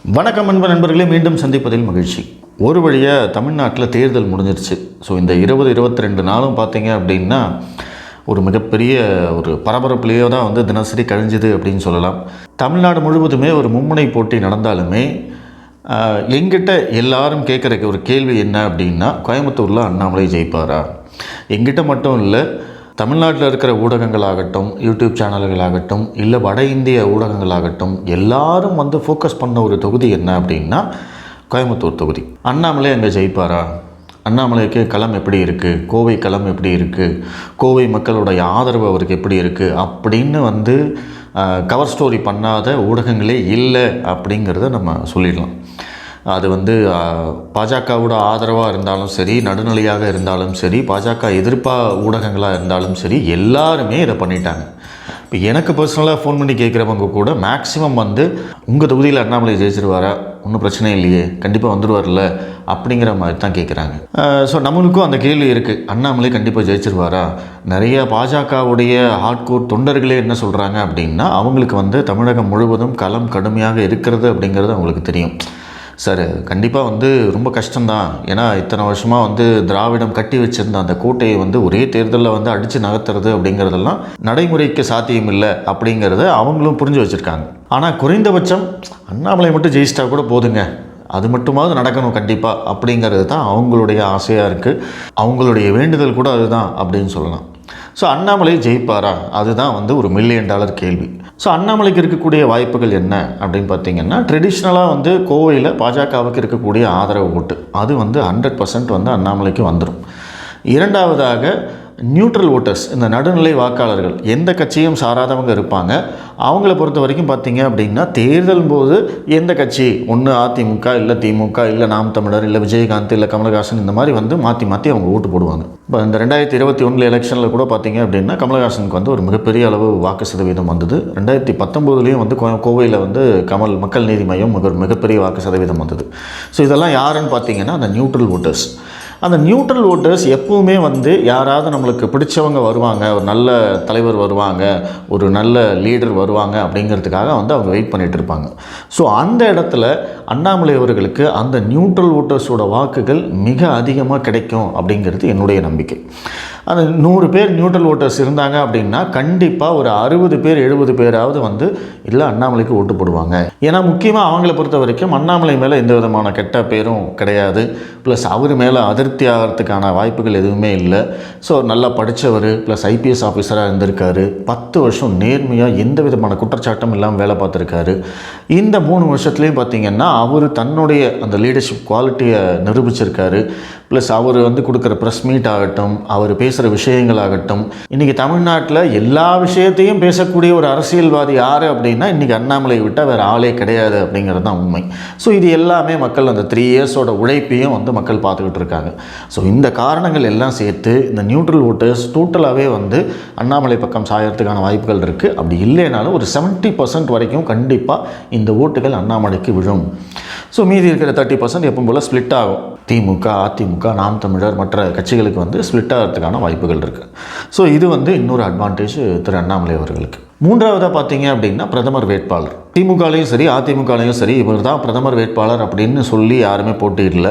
வணக்கம் அன்பு நண்பர்களே, மீண்டும் சந்திப்பதில் மகிழ்ச்சி. ஒரு வழியாக தமிழ்நாட்டில் தேர்தல் முடிஞ்சிருச்சு. ஸோ இந்த 22 நாளும் பார்த்தீங்க அப்படின்னா ஒரு மிகப்பெரிய ஒரு பரபரப்புலேயே தான் தினசரி கழிஞ்சுது அப்படின்னு சொல்லலாம். தமிழ்நாடு முழுவதுமே ஒரு மும்முனை போட்டி நடந்தாலுமே எங்கிட்ட எல்லாரும் கேட்குற ஒரு கேள்வி என்ன அப்படின்னா, கோயம்புத்தூரில் அண்ணாமலை ஜெயிப்பாரா? எங்கிட்ட மட்டும் இல்லை, தமிழ்நாட்டில் இருக்கிற ஊடகங்களாகட்டும், யூடியூப் சேனல்களாகட்டும், இல்லை வட இந்திய ஊடகங்களாகட்டும், எல்லாரும் ஃபோக்கஸ் பண்ண ஒரு தொகுதி என்ன அப்படின்னா கோயம்புத்தூர் தொகுதி. அண்ணாமலை அங்கே ஜெயிப்பாரா? அண்ணாமலைக்கு களம் எப்படி இருக்குது? கோவை களம் எப்படி இருக்குது? கோவை மக்களுடைய ஆதரவு அவருக்கு எப்படி இருக்குது அப்படின்னு கவர் ஸ்டோரி பண்ணாத ஊடகங்களே இல்லை அப்படிங்கிறத நம்ம சொல்லிடலாம். அது பாஜகவோட ஆதரவாக இருந்தாலும் சரி, நடுநிலையாக இருந்தாலும் சரி, பாஜக எதிர்ப்பாக ஊடகங்களாக இருந்தாலும் சரி, எல்லாருமே இதை பண்ணிட்டாங்க. இப்போ எனக்கு பர்சனலாக ஃபோன் பண்ணி கேட்குறவங்க கூட மேக்ஸிமம் உங்கள் தொகுதியில் அண்ணாமலை ஜெயிச்சிருவாரா? ஒன்றும் பிரச்சனை இல்லையே, கண்டிப்பாக வந்துடுவார்ல அப்படிங்கிற மாதிரி தான் கேட்குறாங்க. ஸோ நம்மளுக்கும் அந்த கேள்வி இருக்குது, அண்ணாமலை கண்டிப்பாக ஜெயிச்சிருவாரா? நிறைய பாஜகவுடைய ஹார்ட்கோர் தொண்டர்களே என்ன சொல்கிறாங்க அப்படின்னா, அவங்களுக்கு தமிழகம் முழுவதும் களம் கடுமையாக இருக்கிறது அப்படிங்கிறது அவங்களுக்கு தெரியும். சார் கண்டிப்பாக ரொம்ப கஷ்டம்தான். ஏன்னா இத்தனை வருஷமாக திராவிடம் கட்டி வச்சுருந்த அந்த கோட்டையை ஒரே தேர்தலில் அடித்து நகர்த்துறது அப்படிங்கிறதெல்லாம் நடைமுறைக்கு சாத்தியம் இல்லை அப்படிங்கிறத அவங்களும் புரிஞ்சு வச்சுருக்காங்க. ஆனால் குறைந்தபட்சம் அண்ணாமலை மட்டும் ஜெயிச்சிட்டா கூட போதுங்க, அது மட்டுமாவது நடக்கணும் கண்டிப்பாக அப்படிங்கிறது தான் அவங்களுடைய ஆசையாக இருக்குது. அவங்களுடைய வேண்டுதல் கூட அதுதான் அப்படின்னு சொல்லலாம். ஸோ அண்ணாமலை ஜெயிப்பாரா? அதுதான் ஒரு $1 மில்லியன் கேள்வி. ஸோ அண்ணாமலைக்கு இருக்கக்கூடிய வாய்ப்புகள் என்ன அப்படின்னு பார்த்தீங்கன்னா, ட்ரெடிஷ்னலாக கோவையில் பாஜகவுக்கு இருக்கக்கூடிய ஆதரவு ஓட்டு அது 100% அண்ணாமலைக்கு வந்துடும். இரண்டாவதாக நியூட்ரல் ஓட்டர்ஸ், இந்த நடுநிலை வாக்காளர்கள், எந்த கட்சியும் சாராதவங்க இருப்பாங்க. அவங்கள பொறுத்த வரைக்கும் பார்த்தீங்க அப்படின்னா, தேர்தல் போது எந்த கட்சி, ஒன்று அதிமுக, இல்லை திமுக, இல்லை நாம் தமிழர், இல்லை விஜயகாந்த், இல்லை கமலஹாசன், இந்த மாதிரி மாற்றி மாற்றி அவங்க ஓட்டு போடுவாங்க. இப்போ இந்த 2021 எலெக்ஷனில் கூட பார்த்தீங்க அப்படின்னா, கமலஹாசனுக்கு ஒரு மிகப்பெரிய அளவு வாக்கு சதவீதம் வந்தது. 2019 கோவையில் கமல் மக்கள் நீதி மையம் மிகப்பெரிய வாக்கு சதவீதம் வந்தது. ஸோ இதெல்லாம் யாருன்னு பார்த்தீங்கன்னா அந்த நியூட்ரல் ஓட்டர்ஸ். அந்த நியூட்ரல் ஓட்டர்ஸ் எப்பவுமே யாராவது நம்மளுக்கு பிடிச்சவங்க வருவாங்க, ஒரு நல்ல தலைவர் வருவாங்க, ஒரு நல்ல லீடர் வருவாங்க அப்படிங்கிறதுக்காக அவங்க வெயிட் பண்ணிகிட்டு இருப்பாங்க. ஸோ அந்த இடத்துல அண்ணாமலை அவர்களுக்கு அந்த நியூட்ரல் ஓட்டர்ஸோட வாக்குகள் மிக அதிகமாக கிடைக்கும் அப்படிங்கிறது என்னுடைய நம்பிக்கை. அந்த 100 பேர் நியூட்ரல் ஓட்டர்ஸ் இருந்தாங்க அப்படின்னா கண்டிப்பாக ஒரு 60 பேர் 70 பேராவது இல்லை அண்ணாமலைக்கு ஓட்டு போடுவாங்க. ஏன்னா முக்கியமாக அவங்கள பொறுத்த வரைக்கும் அண்ணாமலை மேலே எந்த விதமான கெட்ட பேரும் கிடையாது. ப்ளஸ் அவர் மேலே அதிருப்தி ஆகிறதுக்கான வாய்ப்புகள் எதுவுமே இல்லை. ஸோ நல்லா படித்தவர், ப்ளஸ் ஐபிஎஸ் ஆஃபீஸராக இருந்திருக்காரு. 10 வருஷம் நேர்மையாக எந்த விதமான குற்றச்சாட்டும் இல்லாமல் வேலை பார்த்துருக்காரு. இந்த 3 வருஷத்துலேயும் பார்த்திங்கன்னா அவர் தன்னுடைய அந்த லீடர்ஷிப் குவாலிட்டியை நிரூபிச்சிருக்காரு. ப்ளஸ் அவர் கொடுக்குற ப்ரெஸ் மீட் ஆகட்டும், அவர் பேசுகிற விஷயங்களாகட்டும், இன்றைக்கி தமிழ்நாட்டில் எல்லா விஷயத்தையும் பேசக்கூடிய ஒரு அரசியல்வாதி யார் அப்படின்னா இன்றைக்கி அண்ணாமலை விட்டால் வேறு ஆளே கிடையாது அப்படிங்கிறது தான் உண்மை. ஸோ இது எல்லாமே மக்கள் அந்த 3 இயர்ஸோட உழைப்பையும் மக்கள் பார்த்துக்கிட்டு இருக்காங்க. ஸோ இந்த காரணங்கள் எல்லாம் சேர்த்து இந்த நியூட்ரல் ஓட்டர்ஸ் டோட்டலாகவே அண்ணாமலை பக்கம் சாயறதுக்கான வாய்ப்புகள் இருக்குது. அப்படி இல்லைனாலும் ஒரு 70% வரைக்கும் கண்டிப்பாக இந்த ஓட்டுகள் அண்ணாமலைக்கு விழும். ஸோ மீதி இருக்கிற 30% எப்பவும் போல் ஸ்ப்ளிட் ஆகும். திமுக, அதிமுக, நாம் தமிழர், மற்ற கட்சிகளுக்கு ஸ்ப்ளிட் ஆகிறதுக்கான வாய்ப்புகள் இருக்குது. ஸோ இது இன்னொரு அட்வான்டேஜ் திரு அண்ணாமலை அவர்களுக்கு. மூன்றாவதாக பார்த்தீங்க அப்படின்னா பிரதமர் வேட்பாளர். திமுகலையும் சரி அதிமுகலையும் சரி இவர் தான் பிரதமர் வேட்பாளர் அப்படின்னு சொல்லி யாருமே போட்டியிடல.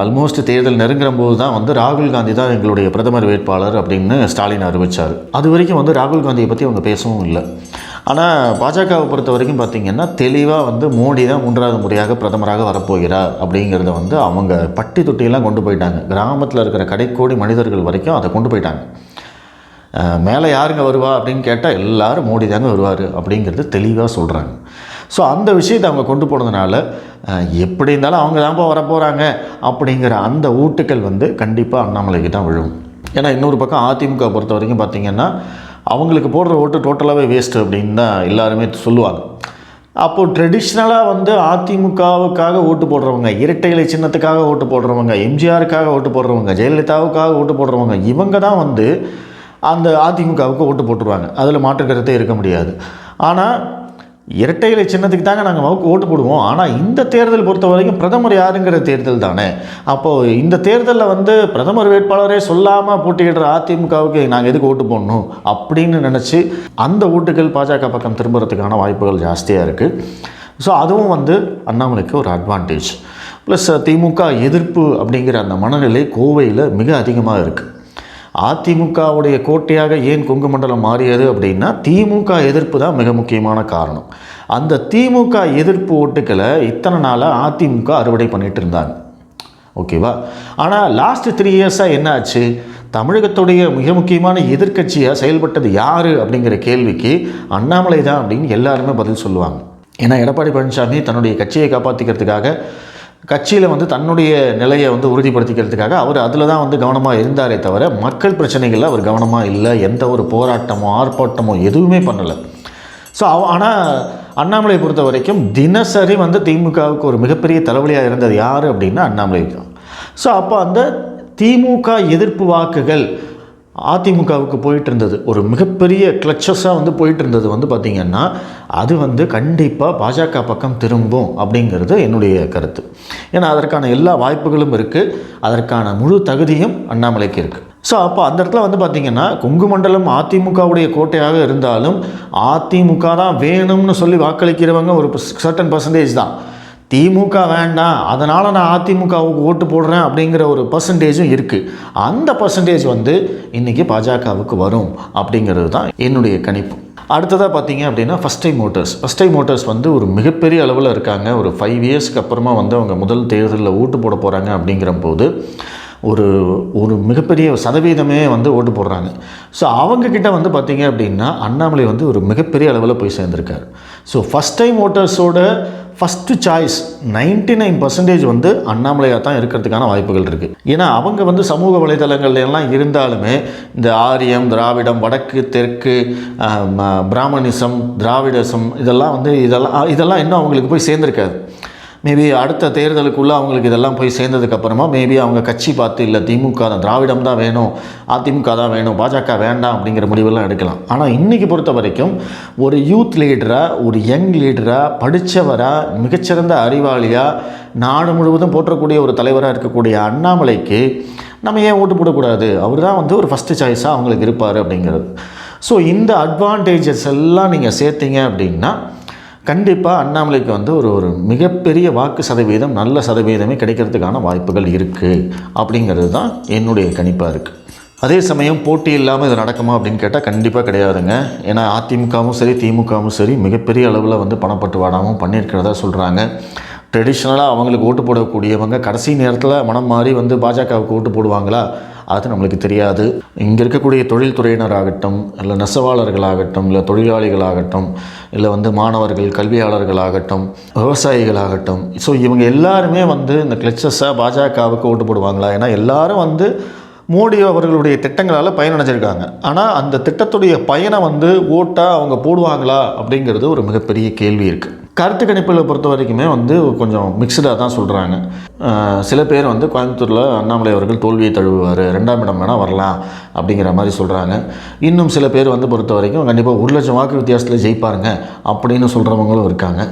ஆல்மோஸ்ட் தேர்தல் நெருங்குற போது தான் ராகுல் காந்தி தான் எங்களுடைய பிரதமர் வேட்பாளர் அப்படின்னு ஸ்டாலின் அறிவித்தார். அது வரைக்கும் ராகுல் காந்தியை பற்றி அவங்க பேசவும் இல்லை. ஆனால் பாஜகவை பொறுத்த வரைக்கும் பார்த்திங்கன்னா தெளிவாக மோடி தான் 3வது முறையாக பிரதமராக வரப்போகிறார் அப்படிங்கிறத அவங்க பட்டி தொட்டியெல்லாம் கொண்டு போயிட்டாங்க. கிராமத்தில் இருக்கிற கடைக்கோடி மனிதர்கள் வரைக்கும் அதை கொண்டு போயிட்டாங்க. மேலே யாருங்க வருவா அப்படின்னு கேட்டால் எல்லோரும் மோடி தாங்க வருவார் அப்படிங்கிறது தெளிவாக சொல்கிறாங்க. ஸோ அந்த விஷயத்தை அவங்க கொண்டு போனதுனால எப்படி இருந்தாலும் அவங்க தான்ப்பா வரப்போகிறாங்க அப்படிங்கிற அந்த ஓட்டுக்கள் கண்டிப்பாக அண்ணாமலைக்கு தான் விழும். ஏன்னா இன்னொரு பக்கம் அதிமுக பொறுத்த வரைக்கும் பார்த்திங்கன்னா அவங்களுக்கு போடுற ஓட்டு டோட்டலாகவே வேஸ்ட்டு அப்படின்னு தான் எல்லாருமே சொல்லுவாங்க. அப்போது ட்ரெடிஷ்னலாக அதிமுகவுக்காக ஓட்டு போடுறவங்க, இரட்டை இலை சின்னத்துக்காக ஓட்டு போடுறவங்க, எம்ஜிஆருக்காக ஓட்டு போடுறவங்க, ஜெயலலிதாவுக்காக ஓட்டு போடுறவங்க, இவங்க தான் அந்த அதிமுகவுக்கு ஓட்டு போட்டுருவாங்க. அதில் மாற்றுக்கிறதே இருக்க முடியாது. ஆனால் இரட்டை இலை சின்னத்துக்கு தாங்க நாங்கள் ஓட்டு போடுவோம். ஆனால் இந்த தேர்தல் பொறுத்த வரைக்கும் பிரதமர் யாருங்கிற தேர்தல் தானே. அப்போது இந்த தேர்தலில் பிரதமர் வேட்பாளரே சொல்லாமல் போட்டியிடுற அதிமுகவுக்கு நாங்கள் எதுக்கு ஓட்டு போடணும் அப்படின்னு நினச்சி அந்த ஓட்டுகள் பாஜக பக்கம் திரும்புறதுக்கான வாய்ப்புகள் ஜாஸ்தியாக இருக்குது. ஸோ அதுவும் வந்து அண்ணாமலைக்கு ஒரு அட்வான்டேஜ். ப்ளஸ் திமுக எதிர்ப்பு அப்படிங்கிற அந்த மனநிலை கோவையில் மிக அதிகமாக இருக்குது. அதிமுகவுடைய கோட்டையாக ஏன் கொங்கு மண்டலம் மாறியது அப்படின்னா திமுக எதிர்ப்பு தான் மிக முக்கியமான காரணம். அந்த திமுக எதிர்ப்பு ஓட்டுக்களை இத்தனை நாளாக அதிமுக அறுவடை பண்ணிகிட்டு இருந்தாங்க. ஓகேவா? ஆனால் லாஸ்ட் 3 இயர்ஸாக என்ன ஆச்சு? தமிழகத்துடைய மிக முக்கியமான எதிர்க்கட்சியாக செயல்பட்டது யார் அப்படிங்கிற கேள்விக்கு அண்ணாமலை தான் அப்படின்னு எல்லாருமே பதில் சொல்லுவாங்க. ஏன்னா எடப்பாடி பழனிசாமி தன்னுடைய கட்சியை காப்பாற்றிக்கிறதுக்காக, கட்சியில் வந்து தன்னுடைய நிலையை வந்து உறுதிப்படுத்திக்கிறதுக்காக அவர் அதில் தான் வந்து கவனமாக இருந்தாரே தவிர மக்கள் பிரச்சனைகளில் அவர் கவனமாக இல்லை. எந்த ஒரு போராட்டமோ ஆர்ப்பாட்டமோ எதுவுமே பண்ணலை. ஸோ ஆனால் அண்ணாமலை பொறுத்த வரைக்கும் தினசரி வந்து திமுகவுக்கு ஒரு மிகப்பெரிய தலைவலியாக இருந்தது யார் அப்படின்னா அண்ணாமலை தான். ஸோ அப்போ அந்த திமுக எதிர்ப்பு வாக்குகள் அதிமுகவுக்கு போயிட்டு இருந்தது, ஒரு மிகப்பெரிய கிளச்சஸாக வந்து போயிட்டு இருந்தது வந்து பார்த்திங்கன்னா அது வந்து கண்டிப்பாக பாஜக பக்கம் திரும்பும் அப்படிங்கிறது என்னுடைய கருத்து. ஏன்னா அதற்கான எல்லா வாய்ப்புகளும் இருக்குது, அதற்கான முழு தகுதியும் அண்ணாமலைக்கு இருக்குது. ஸோ அப்போ அந்த இடத்துல வந்து பார்த்திங்கன்னா கொங்கு மண்டலம் அதிமுகவுடைய கோட்டையாக இருந்தாலும் அதிமுக தான் வேணும்னு சொல்லி வாக்களிக்கிறவங்க ஒரு சர்டன் பர்சன்டேஜ் தான். திமுக வேண்டாம், அதனால் நான் அதிமுகவுக்கு ஓட்டு போடுறேன் அப்படிங்கிற ஒரு பர்சன்டேஜும் இருக்குது. அந்த பர்சன்டேஜ் வந்து இன்றைக்கி பாஜகவுக்கு வரும் அப்படிங்கிறது தான் என்னுடைய கணிப்பு. அடுத்ததாக பார்த்தீங்க அப்படின்னா ஃபஸ்ட் டைம் மோட்டர்ஸ் வந்து ஒரு மிகப்பெரிய அளவில் இருக்காங்க. ஒரு 5 இயர்ஸ்க்கு அப்புறமா வந்து அவங்க முதல் தேர்தலில் ஓட்டு போட போகிறாங்க அப்படிங்கிற போது ஒரு மிகப்பெரிய சதவீதமே வந்து ஓட்டு போடுறாங்க. ஸோ அவங்கக்கிட்ட வந்து பார்த்திங்க அப்படின்னா அண்ணாமலை வந்து ஒரு மிகப்பெரிய அளவில் போய் சேர்ந்துருக்கார். ஸோ ஃபஸ்ட் டைம் ஓட்டர்ஸோட ஃபஸ்ட்டு சாய்ஸ் 99% வந்து அண்ணாமலையாக தான் இருக்கிறதுக்கான வாய்ப்புகள் இருக்குது. ஏன்னா அவங்க வந்து சமூக வலைதளங்கள் எல்லாம் இருந்தாலுமே இந்த ஆரியம், திராவிடம், வடக்கு, தெற்கு, பிராமணிசம், திராவிடசம் இதெல்லாம் இன்னும் அவங்களுக்கு போய் சேர்ந்துருக்காது. மேபி அடுத்த தேர்தலுக்குள்ளே அவங்களுக்கு இதெல்லாம் போய் சேர்ந்ததுக்கப்புறமா மேபி அவங்க கட்சி பார்த்து இல்லை திமுக தான், திராவிடம் தான் வேணும், அதிமுக தான் வேணும், பாஜக வேண்டாம் அப்படிங்கிற முடிவெல்லாம் எடுக்கலாம். ஆனால் இன்றைக்கி பொறுத்த வரைக்கும் ஒரு யூத் லீடராக, ஒரு யங் லீடராக, படித்தவராக, மிகச்சிறந்த அறிவாளியாக, நாடு முழுவதும் போற்றக்கூடிய ஒரு தலைவராக இருக்கக்கூடிய அண்ணாமலைக்கு நம்ம ஏன் ஓட்டு போடக்கூடாது? அவர் தான் வந்து ஒரு ஃபஸ்ட்டு சாய்ஸாக அவங்களுக்கு இருப்பார் அப்படிங்கிறது. ஸோ இந்த அட்வான்டேஜஸ் எல்லாம் நீங்கள் சேர்த்திங்க அப்படின்னா கண்டிப்பாக அண்ணாமலைக்கு வந்து ஒரு மிகப்பெரிய வாக்கு சதவீதம், நல்ல சதவீதமே கிடைக்கிறதுக்கான வாய்ப்புகள் இருக்குது அப்படிங்கிறது தான் என்னுடைய கணிப்பாக இருக்குது. அதே சமயம் போட்டி இல்லாமல் இது நடக்குமா அப்படின்னு கேட்டால் கண்டிப்பாக கிடையாதுங்க. ஏன்னா அதிமுகவும் சரி திமுகவும் சரி மிகப்பெரிய அளவில் வந்து பணப்பட்டுவாடாமல் பண்ணியிருக்கிறதா சொல்கிறாங்க. ட்ரெடிஷ்னலாக அவங்களுக்கு ஓட்டு போடக்கூடியவங்க கடைசி நேரத்தில் மனம் மாறி வந்து பாஜகவுக்கு ஓட்டு போடுவாங்களா? அது நம்மளுக்கு தெரியாது. இங்கே இருக்கக்கூடிய தொழில்துறையினராகட்டும், இல்லை நெசவாளர்களாகட்டும், இல்லை தொழிலாளிகளாகட்டும், இல்லை வந்து மாணவர்கள், கல்வியாளர்களாகட்டும், விவசாயிகளாகட்டும், ஸோ இவங்க எல்லாருமே வந்து இந்த கிளச்சஸாக பாஜகவுக்கு ஓட்டு போடுவாங்களா? ஏன்னா எல்லாரும் வந்து மோடி அவர்களுடைய திட்டங்களால் பயனடைஞ்சிருக்காங்க. ஆனால் அந்த திட்டத்துடைய பயனை வந்து ஓட்டாக அவங்க போடுவாங்களா அப்படிங்கிறது ஒரு மிகப்பெரிய கேள்வி இருக்குது. கருத்து கணிப்புகளை பொறுத்த வரைக்குமே வந்து கொஞ்சம் மிக்சடாக தான் சொல்கிறாங்க. சில பேர் வந்து கோயம்புத்தூரில் அண்ணாமலை அவர்கள் தோல்வியை தழுவுவார், 2ஆம் இடம் வேணால் வரலாம் அப்படிங்கிற மாதிரி சொல்கிறாங்க. இன்னும் சில பேர் வந்து பொறுத்த வரைக்கும் கண்டிப்பாக 1 லட்சம் வாக்கு வித்தியாசத்தில் ஜெயிப்பாருங்க அப்படின்னு சொல்கிறவங்களும் இருக்காங்க.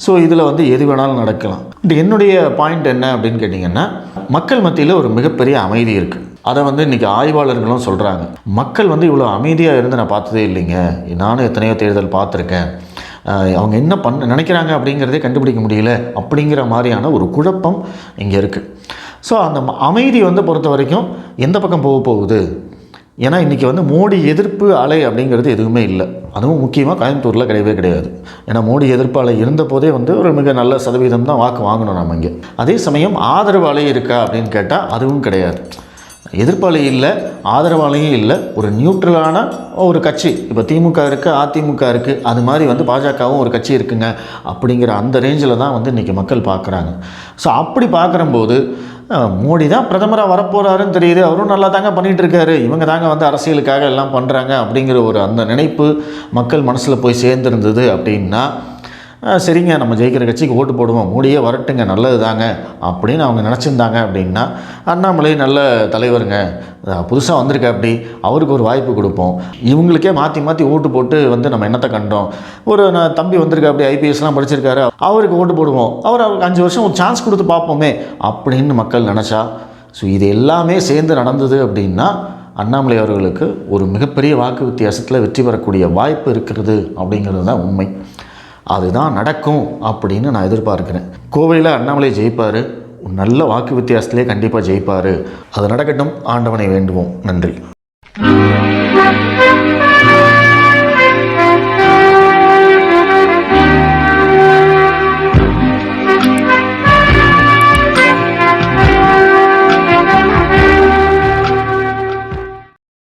ஸோ இதில் வந்து எது வேணாலும் நடக்கலாம். என்னுடைய பாயிண்ட் என்ன அப்படின்னு கேட்டிங்கன்னா, மக்கள் மத்தியில் ஒரு மிகப்பெரிய அமைதி இருக்குது. அதை வந்து இன்றைக்கி ஆய்வாளர்களும் சொல்கிறாங்க. மக்கள் வந்து இவ்வளோ அமைதியாக இருந்து நான் பார்த்ததே இல்லைங்க, நானும் எத்தனையோ தேர்தல் பார்த்துருக்கேன், அவங்க என்ன நினைக்கிறாங்க அப்படிங்கிறதே கண்டுபிடிக்க முடியல அப்படிங்கிற மாதிரியான ஒரு குழப்பம் இங்கே இருக்குது. ஸோ அந்த அமைதி வந்து பொறுத்த வரைக்கும் எந்த பக்கம் போகுது? ஏன்னா இன்றைக்கி வந்து மோடி எதிர்ப்பு அலை அப்படிங்கிறது எதுவுமே இல்லை. அதுவும் முக்கியமாக கோயம்புத்தூரில் கிடையவே கிடையாது. ஏன்னா மோடி எதிர்ப்பு அலை இருந்த போதே வந்து ஒரு மிக நல்ல சதவீதம் தான் வாக்கு வாங்கணும் நம்ம இங்கே. அதே சமயம் ஆதரவு அலை இருக்கா அப்படின்னு கேட்டால் அதுவும் கிடையாது. எதிர்ப்பாளி இல்லை, ஆதரவாளையும் இல்லை, ஒரு நியூட்ரலான ஒரு கட்சி. இப்போ திமுக இருக்குது, அதிமுக இருக்குது, அது மாதிரி வந்து பாஜகவும் ஒரு கட்சி இருக்குங்க அப்படிங்கிற அந்த ரேஞ்சில் தான் வந்து இன்றைக்கி மக்கள் பார்க்குறாங்க. ஸோ அப்படி பார்க்குறம்போது மோடி தான் பிரதமராக வரப்போகிறாருன்னு தெரியுது, அவரும் நல்லா தாங்க பண்ணிகிட்ருக்காரு, இவங்க தாங்க வந்து அரசியலுக்காக எல்லாம் பண்ணுறாங்க அப்படிங்கிற ஒரு அந்த நினைப்பு மக்கள் மனசில் போய் சேர்ந்துருந்தது அப்படின்னா சரிங்க நம்ம ஜெயிக்கிற கட்சிக்கு ஓட்டு போடுவோம், மோடியே வரட்டுங்க நல்லது தாங்க அப்படின்னு அவங்க நினச்சிருந்தாங்க அப்படின்னா அண்ணாமலை நல்ல தலைவருங்க, புதுசாக வந்திருக்க அப்படி அவருக்கு ஒரு வாய்ப்பு கொடுப்போம், இவங்களுக்கே மாற்றி மாற்றி ஓட்டு போட்டு வந்து நம்ம என்னத்தை கண்டோம், ஒரு தம்பி வந்திருக்க அப்படி ஐபிஎஸ்லாம் படிச்சிருக்காரு அவருக்கு ஓட்டு போடுவோம், அவருக்கு 5 வருஷம் ஒரு சான்ஸ் கொடுத்து பார்ப்போமே அப்படின்னு மக்கள் நினச்சா, ஸோ இது எல்லாமே சேர்ந்து நடந்தது அப்படின்னா அண்ணாமலை அவர்களுக்கு ஒரு மிகப்பெரிய வாக்கு வித்தியாசத்தில் வெற்றி பெறக்கூடிய வாய்ப்பு இருக்கிறது அப்படிங்கிறது தான் உண்மை. அதுதான் நடக்கும் அப்படின்னு நான் எதிர்பார்க்குறேன். கோவையில் அண்ணாமலை ஜெயிப்பார், நல்ல வாக்கு வித்தியாசத்திலே கண்டிப்பாக ஜெயிப்பார். அது நடக்கட்டும், ஆண்டவனை வேண்டுவோம். நன்றி.